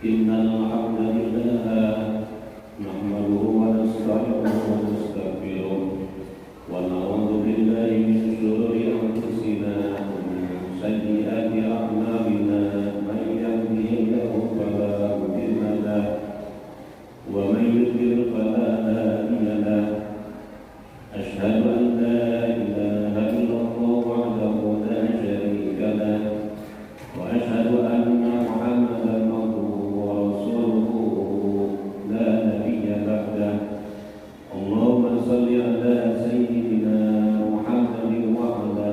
إن الحمد لله نحمده ونستعينه ونستغفره ونعوذ بالله من شرور أنفسنا ومن سيئات أعمالنا من يهده الله فلا مضل له ومن يضلل فلا هادي له أشهد أن لا إله إلا الله وحده لا شريك له وأشهد أن محمدا عبده ورسوله لا نبي بعده اللهم صل على سيدنا محمد وعلى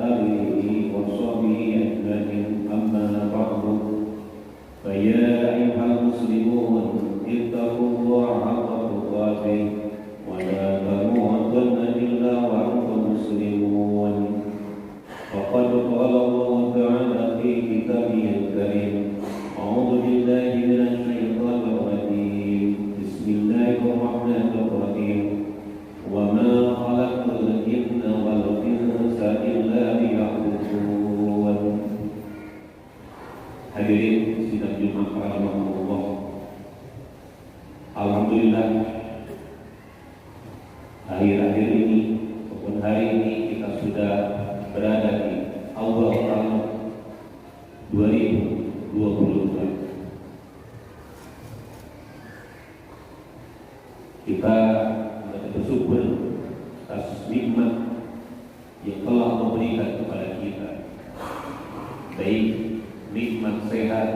آله وصحبه أجمعين أما بعد فيا أيها المسلمون اتقوا الله حق تقاته ولا تموتن إلا وأنتم مسلمون فقد قال الله تعالى في كتابه الكريم أعوذ بالله من الشيطان الرجيم بسم الله الرحمن الرحيم وما خلقت الجن والإنس إلا ليعبدون. Hadirin sidang Jumat rahimahullah. Alhamdulillah akhir-akhir ini maupun hari ini kita sudah berada di awal tahun 2022. Kita bersyukur atas nikmat yang telah memberikan kepada kita, baik nikmat sehat,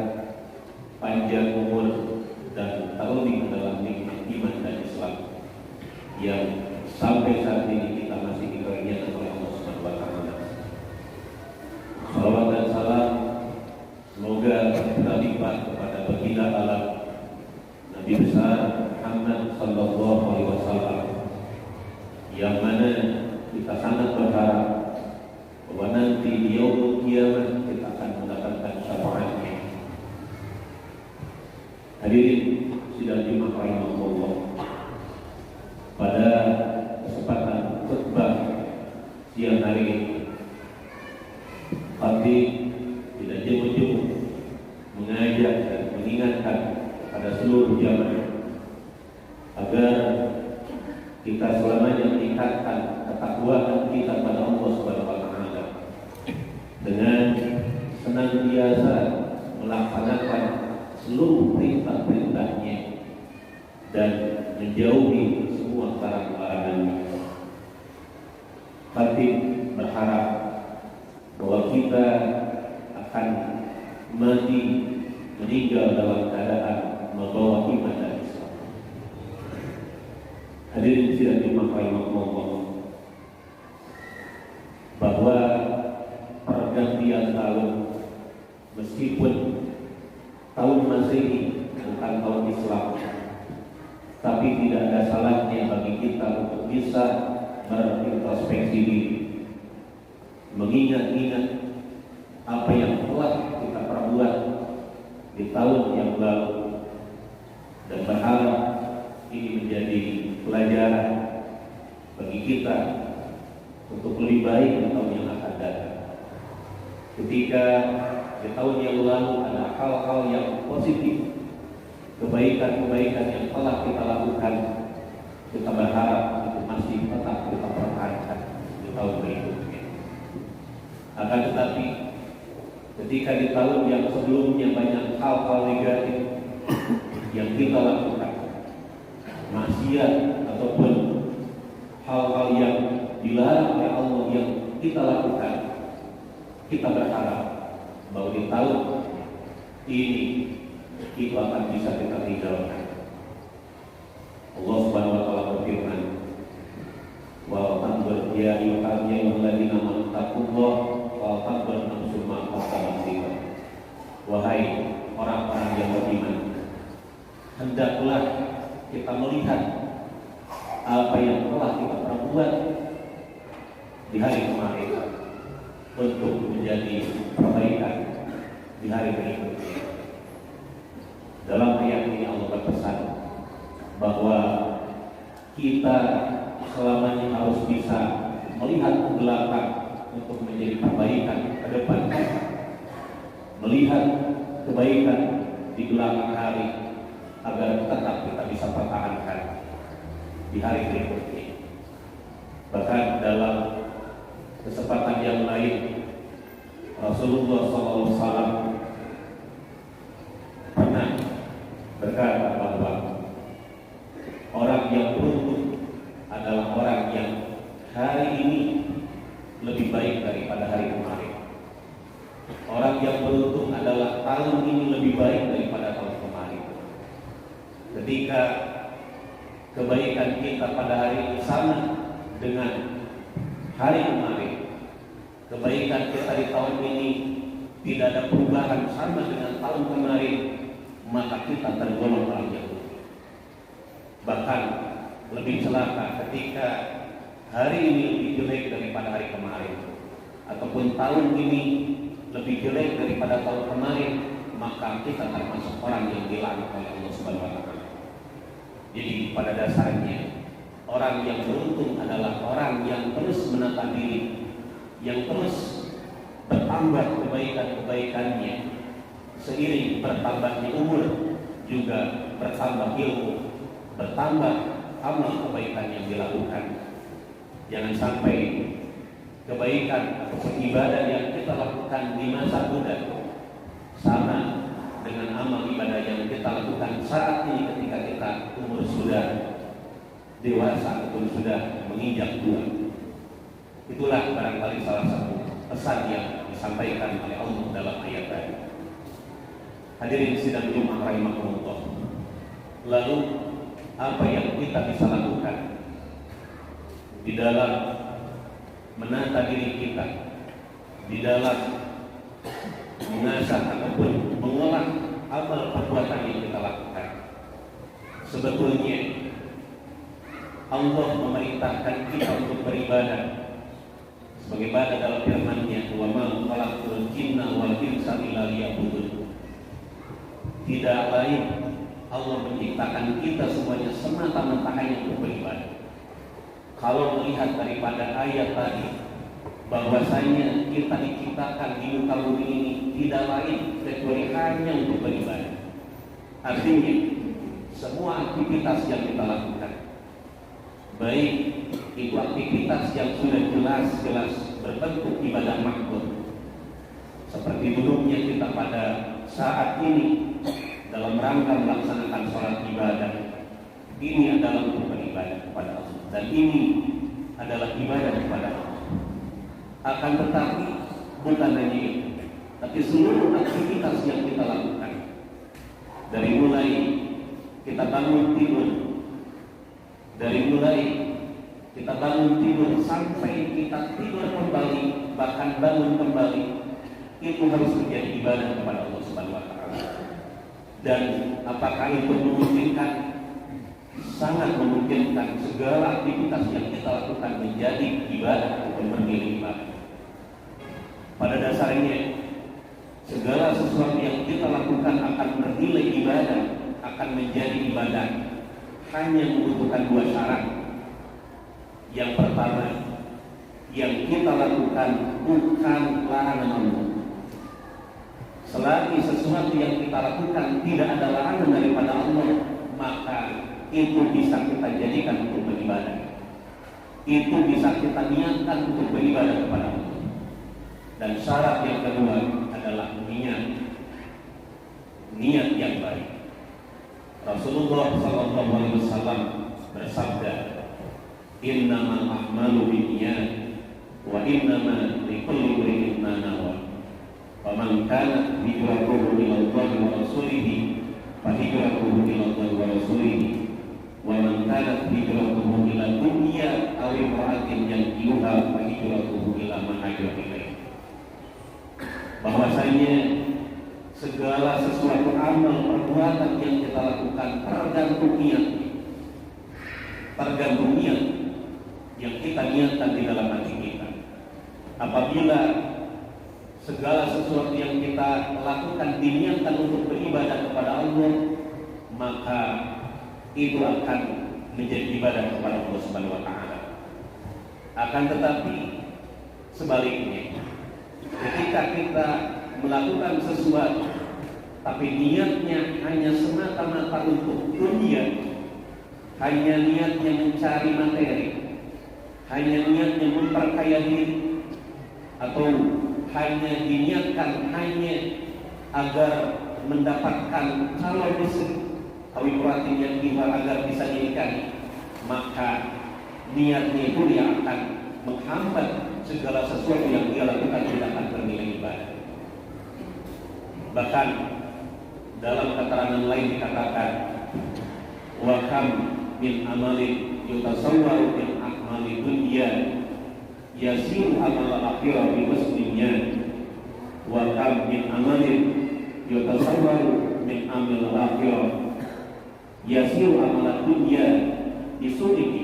panjang umur, dan terlebih adalah nikmat iman dan Islam yang sampai saat ini kita masih dikaruniakan oleh Allah Subhanahu wa taala. Salawat dan salam semoga terlimpah kepada baginda alam Nabi besar Muhammad sallallahu alaihi wasallam, yang mana kita sangat berharap bahwa nanti di yaumul kiamat kita akan mendapatkan syafaatnya. Hadirin sidang Jumat rahimahullah, pada kesempatan khutbah siang hari ini tapi tidak jemu-jemu mengajak dan mengingatkan kepada seluruh jamaah agar kita selamanya meningkatkan ketakwaan kita pada Allah Subhanahu wa taala dengan senantiasa melaksanakan seluruh perintah-perintahnya dan menjauhi semua larangan-larangannya. Tapi berharap bahwa kita akan mati meninggal dalam keadaan membawa iman dan Islam. Hadirin sidang Jumat rahimahullah, bahwa pergantian tahun, meskipun tahun Masehi bukan tahun Islam, tapi tidak ada salahnya bagi kita untuk bisa berintrospeksi diri, mengingat-ingat apa yang telah kita perbuat di tahun yang lalu, dan berharap ini menjadi pelajaran bagi kita untuk lebih baik di tahun yang akan datang. Ketika di tahun yang lalu ada hal-hal yang positif, kebaikan-kebaikan yang telah kita lakukan, kita berharap itu masih tetap kita pertahankan di tahun berikutnya. Akan tetapi ketika di tahun yang sebelumnya banyak hal-hal negatif yang kita lakukan, maksiat ataupun hal-hal yang dilarang oleh Allah yang kita lakukan, kita berharap bahwa di tahun ini itu akan bisa kita tinggalkan. Allah Subhanahu wa taala berfirman, wa tanzur ya ayyuhalladzina amanu taqullaha wa tanzur nafsun ma qaddamat lighad. Wahai orang-orang yang beriman, hendaklah kita melihat apa yang telah kita perbuat di hari kemarin untuk menjadi perbaikan di hari berikutnya. Dalam ayat ini Allah berpesan bahwa kita selamanya harus bisa melihat ke belakang untuk menjadi perbaikan ke depan, melihat kebaikan di belakang hari agar tetap kita bisa pertahankan di hari berikutnya. Bahkan dalam kesempatan yang lain, Rasulullah SAW pernah berkata bahwa orang yang beruntung adalah orang yang hari ini lebih baik daripada hari kemarin. Orang yang beruntung adalah tahun ini lebih baik daripada tahun kemarin. Ketika kebaikan kita pada hari ini sama dengan hari kemarin, kebaikan kita di tahun ini tidak ada perubahan sama dengan tahun kemarin, maka kita tergolong orang yang rugi. Bahkan lebih celaka ketika hari ini lebih jelek daripada hari kemarin, ataupun tahun ini lebih jelek daripada tahun kemarin, maka kita termasuk orang yang dilaknat oleh Allah Subhanahu wa taala. Jadi pada dasarnya orang yang beruntung adalah orang yang terus menata diri, yang terus bertambah kebaikan-kebaikannya seiring bertambahnya umur, juga bertambah ilmu, bertambah amal kebaikan yang dilakukan. Jangan sampai kebaikan atau ibadah yang kita lakukan di masa muda sama dengan amal ibadah yang kita lakukan saat ini ketika kita umur sudah dewasa ataupun sudah menginjak tua. Itulah barangkali salah satu pesan yang disampaikan oleh Allah dalam ayat tadi. Hadirin sidang Jumat rahimahumullah. Lalu apa yang kita bisa lakukan di dalam menata diri kita, di dalam mengasah ataupun mengolah amal perbuatan yang kita lakukan? Sebetulnya Allah memerintahkan kita untuk beribadah sebagaimana dalam firman-Nya, "Wa ma khalaqtul jinna wal insa illa liya'budun." Tidak lain Allah menciptakan kita semuanya semata-mata hanya untuk beribadah. Kalau melihat daripada ayat tadi bahwasanya kita diciptakan di muka bumi ini tidak lain kecuali hanya untuk beribadah. Artinya semua aktivitas yang kita lakukan, baik itu aktivitas yang sudah jelas-jelas berbentuk ibadah makhluk, seperti duduknya kita pada saat ini dalam rangka melaksanakan sholat ibadah, ini adalah untuk beribadah kepada Allah, dan ini adalah ibadah kepada Allah. Akan tetapi bukan hanya itu, tapi seluruh aktivitas yang kita lakukan, dari mulai kita bangun tidur, dari mulai kita bangun tidur sampai kita tidur kembali, bahkan bangun kembali, itu harus menjadi ibadah kepada Allah Subhanahu wa taala. Dan apakah itu memungkinkan? Sangat memungkinkan segala aktivitas yang kita lakukan menjadi ibadah ataupun bernilai ibadah. Pada dasarnya segala sesuatu yang kita lakukan akan bernilai ibadah, akan menjadi ibadah, hanya membutuhkan dua syarat. Yang pertama, yang kita lakukan bukan larangan Allah. Selagi sesuatu yang kita lakukan tidak ada larangan daripada Allah, maka itu bisa kita jadikan untuk beribadah. Itu bisa kita niatkan untuk beribadah kepada Allah. Dan syarat yang kedua adalah niat yang baik. Rasulullah SAW bersabda, "Innamal a'malu binniyat wa innama likulli imrin ma nawa. Faman kanat hijratuhu ila Allah wa rasulih fa hijratuhu ila Allah wa rasulih wa man kanat hijratuhu ila dunya aw imra'atin yankihuha fa hijratuhu ila ma hajara ilaih." Bahwasanya segala sesuatu amal perbuatan yang kita lakukan tergantung niat yang kita niatkan di dalam hati kita. Apabila segala sesuatu yang kita lakukan diniatkan untuk beribadah kepada Allah, maka itu akan menjadi ibadah kepada Allah Subhanahu wa taala. Akan tetapi sebaliknya, ketika kita melakukan sesuatu tapi niatnya hanya semata-mata untuk dunia, hanya niatnya mencari materi, hanya niatnya memperkaya diri, atau hanya diniatkan hanya agar mendapatkan calon istri atau imratin yang agar bisa dinikahi, maka niatnya itu dia akan menghambat segala sesuatu yang dia lakukan tidak akan bernilai ibadah. Bahkan dalam keterangan lain dikatakan, wa kam min amalin yutasawwaru min a'mali dunya yasiru amal akhirah bi muslimnya, wa kam min amalin yutasawwaru min amal akhirah yasiru amal dunya bisudihi.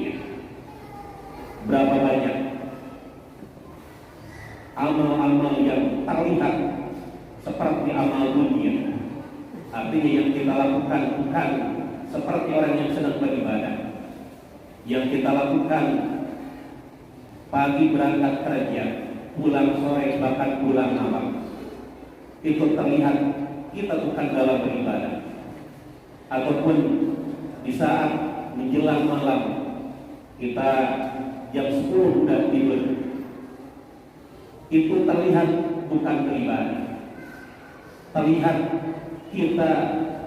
Berapa banyak amal-amal yang terlihat seperti amal dunia, artinya yang kita lakukan bukan seperti orang yang sedang beribadah. Yang kita lakukan pagi berangkat kerja, pulang sore, bahkan pulang malam, itu terlihat kita bukan dalam beribadah. Ataupun di saat menjelang malam kita jam 10 sudah tidur, itu terlihat bukan beribadah. Terlihat kita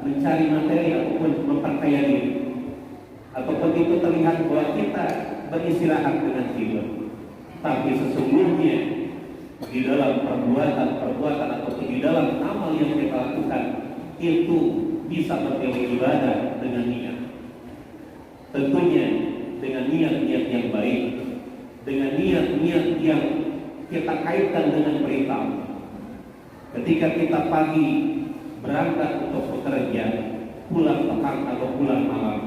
mencari materi ataupun memperkaya diri, ataupun itu terlihat bahwa kita beristirahat dengan tidur. Tapi sesungguhnya di dalam perbuatan ataupun di dalam amal yang kita lakukan itu bisa bernilai ibadah dengan niat. Tentunya dengan niat-niat yang baik, dengan niat-niat yang kita kaitkan dengan perintah. Ketika kita pagi berangkat untuk bekerja, pulang petang atau pulang malam,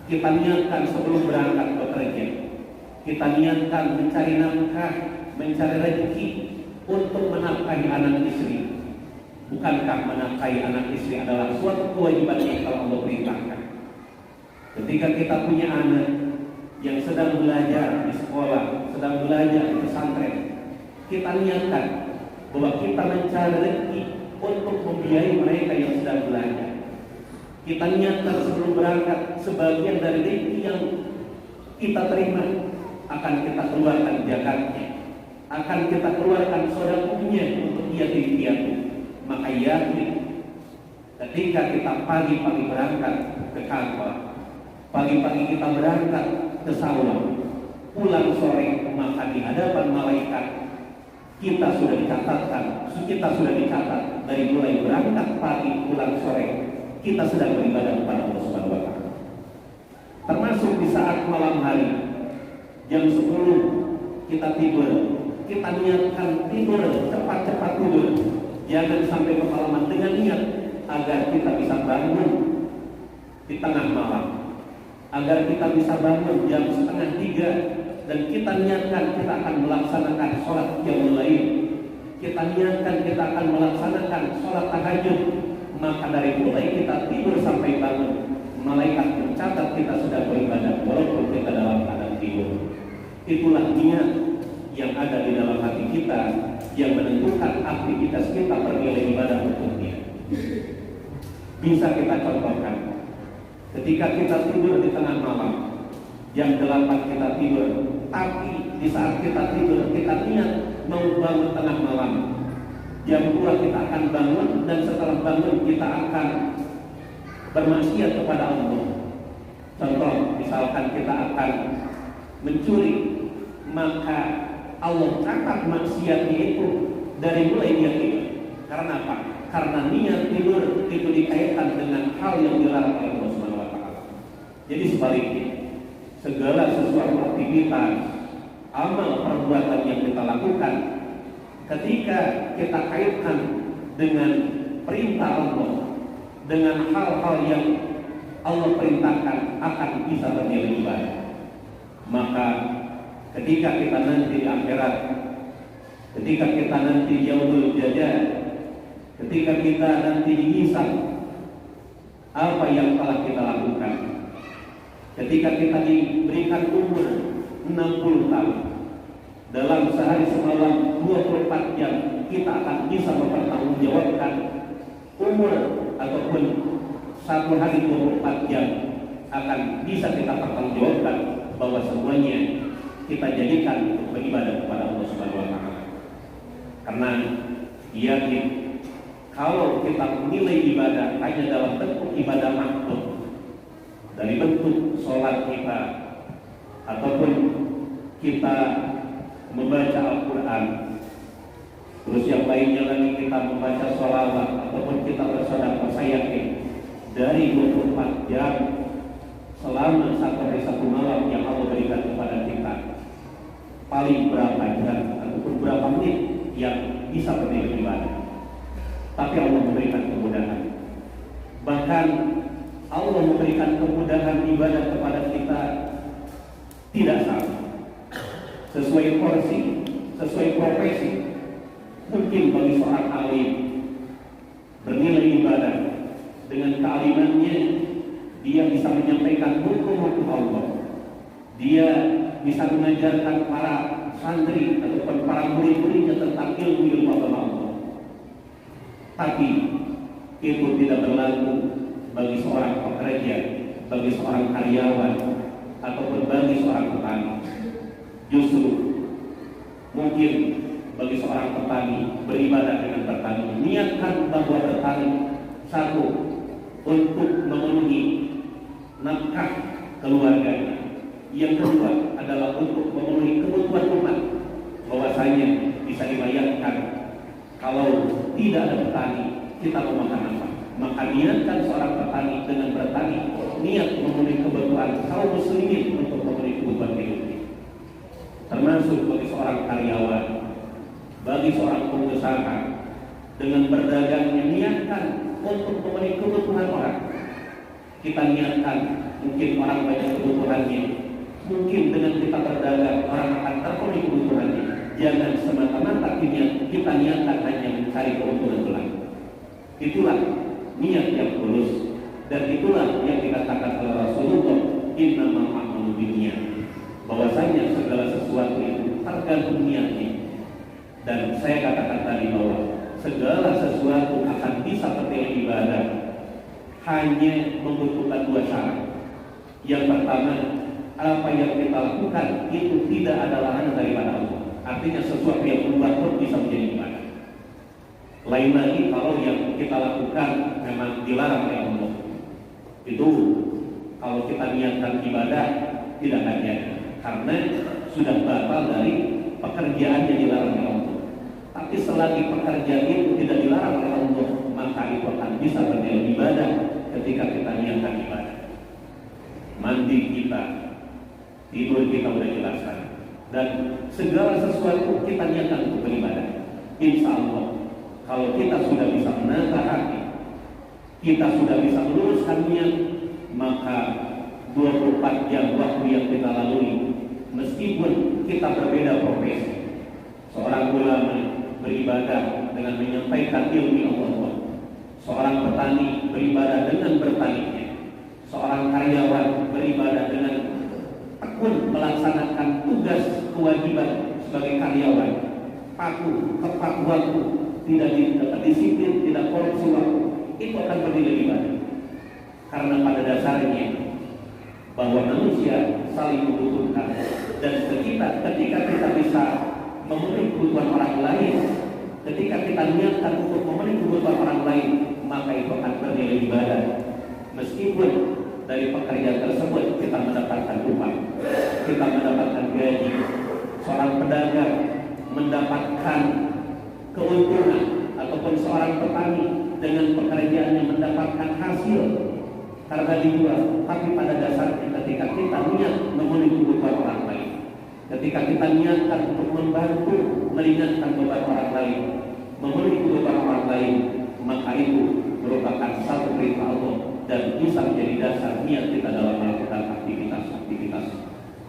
kita niatkan sebelum berangkat bekerja, kita niatkan mencari nafkah, mencari rezeki untuk menafkahi anak istri. Bukankah menafkahi anak istri adalah suatu kewajiban yang telah Allah perintahkan? Ketika kita punya anak yang sedang belajar di sekolah, sedang belajar di pesantren, kita niatkan bahwa kita mencari rezeki untuk membiayai mereka yang sedang belajar. Kita niatkan sebelum berangkat sebagian dari rezeki yang kita terima akan kita keluarkan zakatnya, akan kita keluarkan sedekahnya untuk dia piatu. Maka yakin ketika kita pagi-pagi berangkat ke kantor, pagi-pagi kita berangkat ke sawah, pulang sore, maka di hadapan malaikat kita sudah dicatat dari mulai berangkat pagi pulang sore kita sedang beribadah kepada Allah Subhanahu wa taala. Termasuk di saat malam hari jam 10 kita tidur, kita niatkan tidur, cepat-cepat tidur, jangan sampai kemalaman, dengan niat agar kita bisa bangun di tengah malam, agar kita bisa bangun jam 2:30 dan kita niatkan kita akan melaksanakan sholat qiyamul lail, kita niatkan kita akan melaksanakan sholat tahajud. Maka dari mulai kita tidur sampai bangun, malaikat mencatat kita sudah beribadah walaupun kita dalam keadaan tidur. Itulah niat yang ada di dalam hati kita yang menentukan aktivitas kita bernilai ibadah untuk dia. Bisa kita contohkan ketika kita tidur di tengah malam, jam 8 kita tidur, tapi di saat kita tidur kita niat mau bangun tengah malam, jam 2 kita akan bangun, dan setelah bangun kita akan bermaksiat kepada Allah. Contoh, misalkan kita akan mencuri, maka Allah catat maksiatnya itu dari mulai dia tidur. Karena apa? Karena niat tidur itu dikaitkan dengan hal yang dilarang oleh Allah Subhanahu wa taala. Jadi sebaliknya, segala sesuatu aktivitas, amal perbuatan yang kita lakukan, ketika kita kaitkan dengan perintah Allah, dengan hal-hal yang Allah perintahkan, akan bisa bernilai ibadah. Maka ketika kita nanti di akhirat, ketika kita nanti yaumul jazaa, ketika kita nanti dihisab apa yang telah kita lakukan, ketika kita diberikan umur 60 tahun, dalam sehari semalam 24 jam kita akan bisa mempertanggungjawabkan umur ataupun satu hari 24 jam akan bisa kita pertanggungjawabkan bahwa semuanya kita jadikan untuk beribadah kepada Allah Subhanahu wa taala. Karena yakin kalau kita menilai ibadah hanya dalam bentuk ibadah makhluk, dari bentuk sholat kita ataupun kita membaca Al-Quran, terus yang lainnya lagi kita membaca sholawat ataupun kita bersedekah, saya yakin dari 24 jam selama satu hari satu malam yang Allah berikan kepada kita, paling berapa jam ataupun berapa menit yang bisa bernilai ibadah. Tapi Allah memberikan kemudahan. Bahkan Allah memberikan kemudahan ibadah kepada kita tidak sama, sesuai porsi, sesuai profesi. Mungkin bagi seorang alim bernilai ibadah dengan kealimannya, dia bisa menyampaikan hukum-hukum Allah, dia bisa mengajarkan para santri ataupun para murid-muridnya tentang ilmu agama Allah. Tapi itu tidak berlaku bagi seorang pekerja, bagi seorang karyawan, ataupun bagi seorang petani. Justru mungkin bagi seorang petani beribadah dengan bertani, niatkan bahwa bertani satu untuk memenuhi nafkah keluarganya, yang kedua adalah untuk memenuhi kebutuhan umat. Bahwasanya bisa dibayangkan kalau tidak ada petani, kita mau makan apa? Maka niatkan seorang petani dengan bertani, niat memenuhi kebutuhan kaum muslimin untuk memenuhi kebutuhan hidupnya. Termasuk bagi seorang karyawan, bagi seorang pengusaha, dengan berdagangnya niatkan untuk memenuhi kebutuhan orang. Kita niatkan, mungkin orang banyak kebutuhannya, mungkin dengan kita berdagang orang akan terpenuhi kebutuhannya. Jangan semata-mata kita niatkan hanya mencari keuntungan belaka. Itulah niat yang tulus, dan itulah yang dikatakan oleh Rasulullah, innamal a'malu binniyat, bahwasanya segala sesuatu itu tergantung niatnya. Dan saya katakan tadi bahwa segala sesuatu akan bisa bernilai ibadah hanya membutuhkan dua syarat. Yang pertama, apa yang kita lakukan itu tidak ada larangan daripada Allah. Artinya sesuatu yang membuat pun bisa menjadi ibadah. Lain lagi kalau yang kita lakukan memang dilarang oleh Allah. Itu kalau kita niatkan ibadah tidak akan jadi, karena sudah batal dari pekerjaan yang dilarang oleh Allah. Tapi selagi pekerjaan itu tidak dilarang oleh Allah, maka itu akan bisa bernilai ibadah ketika kita niatkan ibadah. Mandi kita, tidur kita sudah jelaskan, dan segala sesuatu kita niatkan untuk beribadah. Insya Allah kalau kita sudah bisa menata hati, kita sudah bisa meluruskan niat, maka 24 jam waktu yang kita lalui, meskipun kita berbeda profesi, seorang ulama beribadah dengan menyampaikan ilmu Allah, seorang petani beribadah dengan bertaninya, seorang karyawan beribadah dengan tekun melaksanakan tugas kewajiban sebagai karyawan, patuh, tepat waktu, tidak disiplin, tidak korupsi waktu, itu akan bernilai ibadah. Karena pada dasarnya bahwa manusia saling membutuhkan, dan ketika kita bisa memenuhi kebutuhan orang lain, ketika kita niatkan untuk memenuhi kebutuhan orang lain, maka itu akan bernilai ibadah. Meskipun dari pekerjaan tersebut kita mendapatkan upah, kita mendapatkan gaji, seorang pedagang mendapatkan keuntungan, ataupun seorang petani dengan pekerjaannya mendapatkan hasil karena dijual. Tapi pada dasarnya ketika kita niat memenuhi kebutuhan orang lain, ketika kita niatkan untuk membantu meringankan beban orang lain, memenuhi kebutuhan orang lain, maka itu merupakan satu perintah Allah dan bisa menjadi dasar niat kita dalam melakukan aktivitas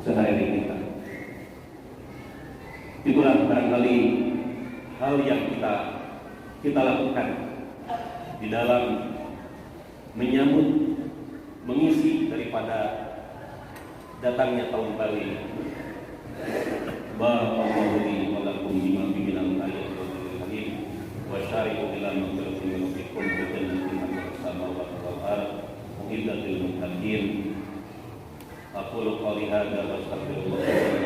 sehari-hari kita. Itulah barangkali hal yang kita lakukan di dalam menyambut, mengisi daripada datangnya tahun baru ini. Barakallahu li wa lakum bima fi minal ayati wal hikmah wa syari'u ila maghfiratin min rabbikum عزة المتقين. أقول قولي هذا وأستغفر الله